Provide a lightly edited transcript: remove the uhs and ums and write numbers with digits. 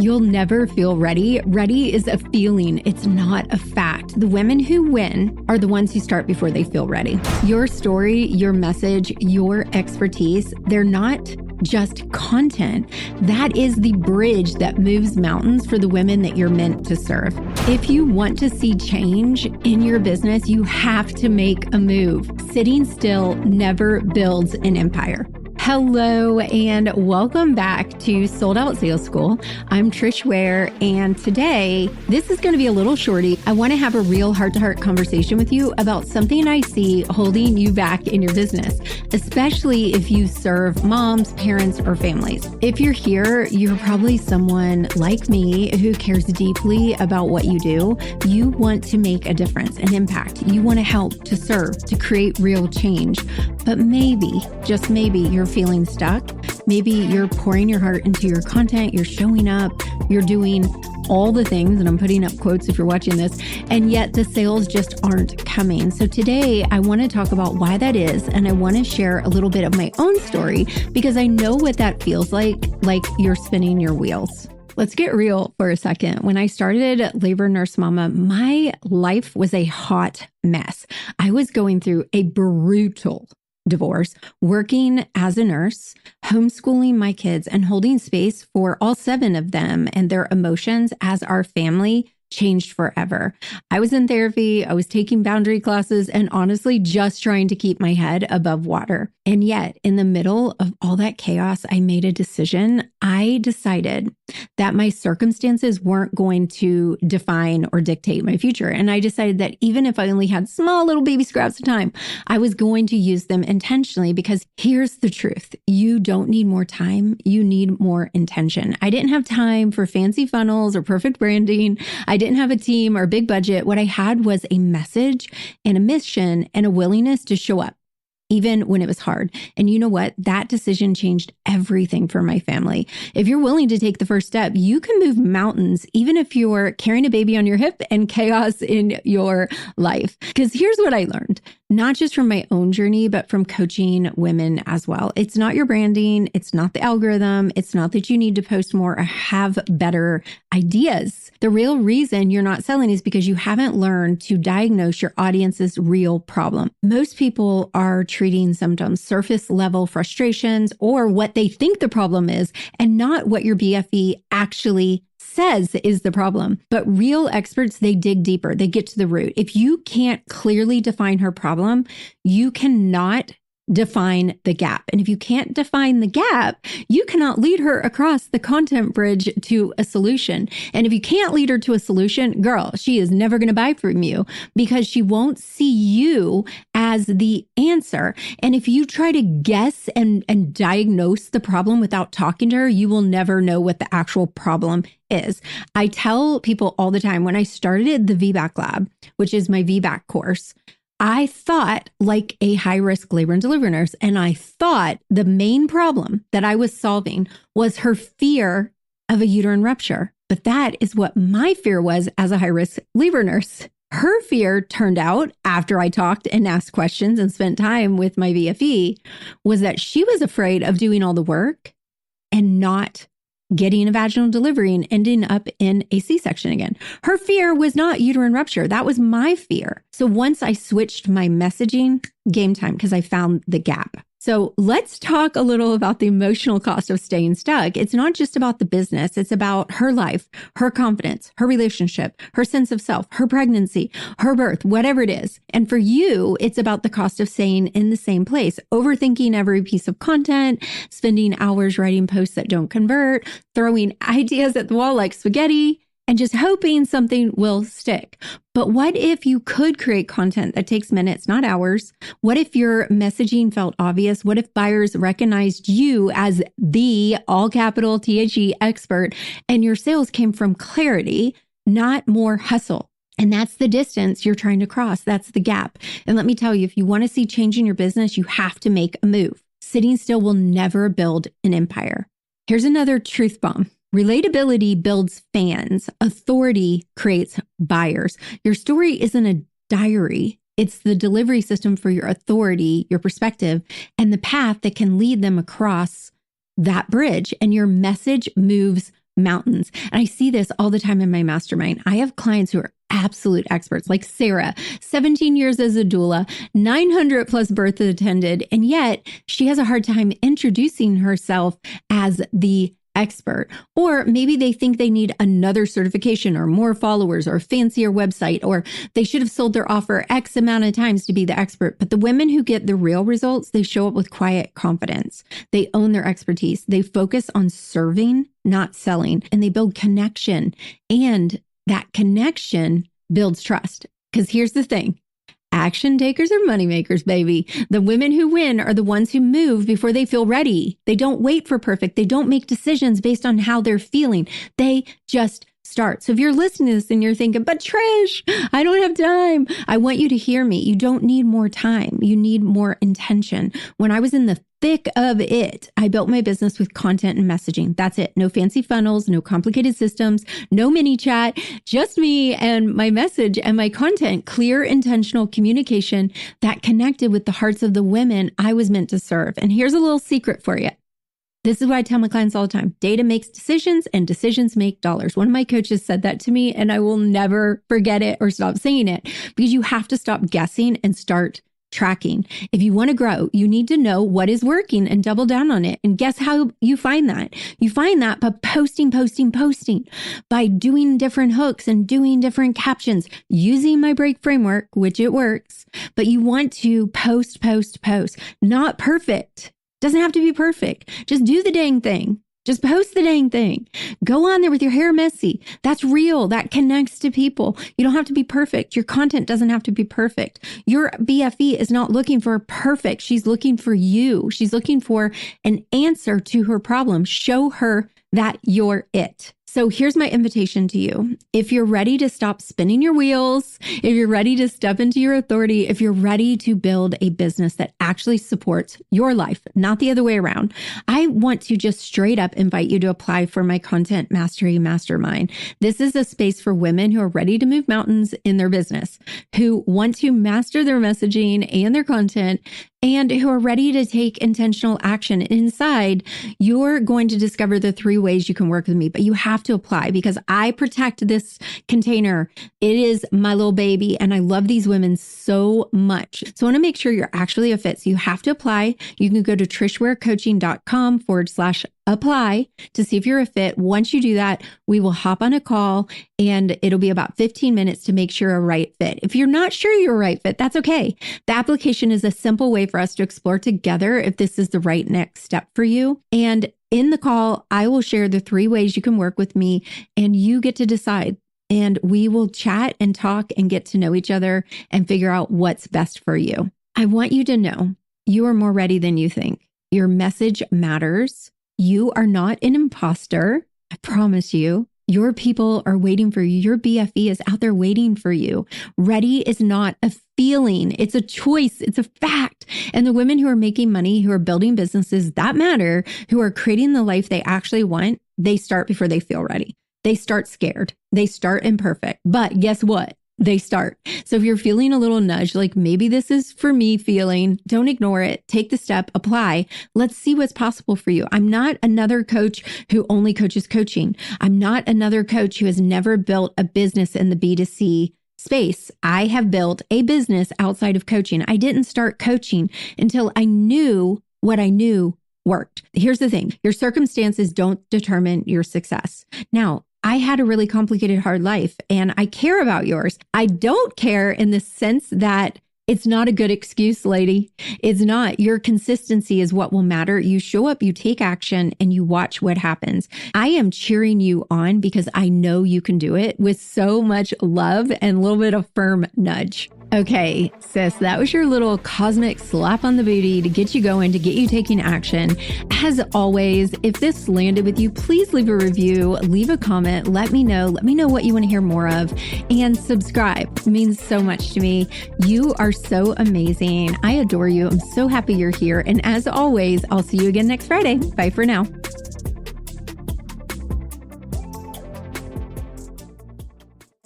You'll never feel ready. Ready is a feeling. It's not a fact. The women who win are the ones who start before they feel ready. Your story, your message, your expertise, they're not just content. That is the bridge that moves mountains for the women that you're meant to serve. If you want to see change in your business, you have to make a move. Sitting still never builds an empire. Hello and welcome back to Sold Out Sales School. I'm Trish Ware, and today this is going to be a little shorty. I want to have a real heart-to-heart conversation with you about something I see holding you back in your business, especially if you serve moms, parents, or families. If you're here, you're probably someone like me who cares deeply about what you do. You want to make a difference, an impact. You want to help, to serve, to create real change. But maybe, just maybe, you're feeling stuck. Maybe you're pouring your heart into your content, you're showing up, you're doing all the things, and I'm putting up quotes if you're watching this, and yet the sales just aren't coming. So today I want to talk about why that is, and I want to share a little bit of my own story because I know what that feels like you're spinning your wheels. Let's get real for a second. When I started Labor Nurse Mama, my life was a hot mess. I was going through a brutal divorce, working as a nurse, homeschooling my kids, and holding space for all 7 of them and their emotions as our family changed forever. I was in therapy, I was taking boundary classes, and honestly just trying to keep my head above water. And yet, in the middle of all that chaos, I made a decision. I decided that my circumstances weren't going to define or dictate my future. And I decided that even if I only had small little baby scraps of time, I was going to use them intentionally, because here's the truth. You don't need more time. You need more intention. I didn't have time for fancy funnels or perfect branding. I didn't have a team or a big budget. What I had was a message and a mission and a willingness to show up, even when it was hard. And you know what? That decision changed everything for my family. If you're willing to take the first step, you can move mountains, even if you're carrying a baby on your hip and chaos in your life. Because here's what I learned, not just from my own journey, but from coaching women as well. It's not your branding. It's not the algorithm. It's not that you need to post more or have better ideas. The real reason you're not selling is because you haven't learned to diagnose your audience's real problem. Most people are treating symptoms, surface level frustrations, or what they think the problem is, and not what your BFE actually says is the problem. But real experts, they dig deeper. They get to the root. If you can't clearly define her problem, you cannot define the gap. And if you can't define the gap, you cannot lead her across the content bridge to a solution. And if you can't lead her to a solution, girl, she is never going to buy from you because she won't see you as the answer. And if you try to guess and diagnose the problem without talking to her, you will never know what the actual problem is. I tell people all the time, when I started the VBAC Lab, which is my VBAC course, I thought like a high-risk labor and delivery nurse, and I thought the main problem that I was solving was her fear of a uterine rupture. But that is what my fear was as a high-risk labor nurse. Her fear, turned out, after I talked and asked questions and spent time with my VFE, was that she was afraid of doing all the work and not getting a vaginal delivery and ending up in a C-section again. Her fear was not uterine rupture. That was my fear. So once I switched my messaging, game time, because I found the gap. So let's talk a little about the emotional cost of staying stuck. It's not just about the business. It's about her life, her confidence, her relationship, her sense of self, her pregnancy, her birth, whatever it is. And for you, it's about the cost of staying in the same place, overthinking every piece of content, spending hours writing posts that don't convert, throwing ideas at the wall like spaghetti, and just hoping something will stick. But what if you could create content that takes minutes, not hours? What if your messaging felt obvious? What if buyers recognized you as the all capital THE expert and your sales came from clarity, not more hustle? And that's the distance you're trying to cross. That's the gap. And let me tell you, if you want to see change in your business, you have to make a move. Sitting still will never build an empire. Here's another truth bomb. Relatability builds fans. Authority creates buyers. Your story isn't a diary. It's the delivery system for your authority, your perspective, and the path that can lead them across that bridge. And your message moves mountains. And I see this all the time in my mastermind. I have clients who are absolute experts, like Sarah, 17 years as a doula, 900 plus births attended, and yet she has a hard time introducing herself as the expert. Or maybe they think they need another certification or more followers or a fancier website, or they should have sold their offer X amount of times to be the expert. But the women who get the real results, they show up with quiet confidence. They own their expertise. They focus on serving, not selling, and they build connection. And that connection builds trust. Because here's the thing. Action takers are money makers, baby. The women who win are the ones who move before they feel ready. They don't wait for perfect. They don't make decisions based on how they're feeling. They just start. So if you're listening to this and you're thinking, but Trish, I don't have time. I want you to hear me. You don't need more time. You need more intention. When I was in the thick of it, I built my business with content and messaging. That's it. No fancy funnels, no complicated systems, no mini chat, just me and my message and my content, clear, intentional communication that connected with the hearts of the women I was meant to serve. And here's a little secret for you. This is what I tell my clients all the time. Data makes decisions and decisions make dollars. One of my coaches said that to me and I will never forget it or stop saying it, because you have to stop guessing and start tracking. If you want to grow, you need to know what is working and double down on it. And guess how you find that? You find that by posting, by doing different hooks and doing different captions, using my break framework, which it works. But you want to post. Not perfect. Doesn't have to be perfect. Just do the dang thing. Just post the dang thing. Go on there with your hair messy. That's real. That connects to people. You don't have to be perfect. Your content doesn't have to be perfect. Your BFE is not looking for perfect. She's looking for you. She's looking for an answer to her problem. Show her that you're it. So here's my invitation to you. If you're ready to stop spinning your wheels, if you're ready to step into your authority, if you're ready to build a business that actually supports your life, not the other way around, I want to just straight up invite you to apply for my Content Mastery Mastermind. This is a space for women who are ready to move mountains in their business, who want to master their messaging and their content, and who are ready to take intentional action. Inside, you're going to discover the 3 ways you can work with me, but you have to apply because I protect this container. It is my little baby, and I love these women so much. So I want to make sure you're actually a fit. So you have to apply. You can go to trishwarecoaching.com/apply to see if you're a fit. Once you do that, we will hop on a call and it'll be about 15 minutes to make sure you're a right fit. If you're not sure you're a right fit, that's okay. The application is a simple way for us to explore together if this is the right next step for you. And in the call, I will share the 3 ways you can work with me and you get to decide. And we will chat and talk and get to know each other and figure out what's best for you. I want you to know you are more ready than you think. Your message matters. You are not an imposter. I promise you. Your people are waiting for you. Your BFE is out there waiting for you. Ready is not a feeling. It's a choice. It's a fact. And the women who are making money, who are building businesses that matter, who are creating the life they actually want, they start before they feel ready. They start scared. They start imperfect. But guess what? They start. So if you're feeling a little nudge, like maybe this is for me feeling, don't ignore it. Take the step, apply. Let's see what's possible for you. I'm not another coach who only coaches coaching. I'm not another coach who has never built a business in the B2C space. I have built a business outside of coaching. I didn't start coaching until I knew what I knew worked. Here's the thing. Your circumstances don't determine your success. Now, I had a really complicated, hard life, and I care about yours. I don't care in the sense that it's not a good excuse, lady. It's not. Your consistency is what will matter. You show up, you take action, and you watch what happens. I am cheering you on because I know you can do it with so much love and a little bit of firm nudge. Okay, sis, that was your little cosmic slap on the booty to get you going, to get you taking action. As always, if this landed with you, please leave a review, leave a comment, let me know what you want to hear more of, and subscribe. It means so much to me. You are so amazing. I adore you. I'm so happy you're here. And as always, I'll see you again next Friday. Bye for now.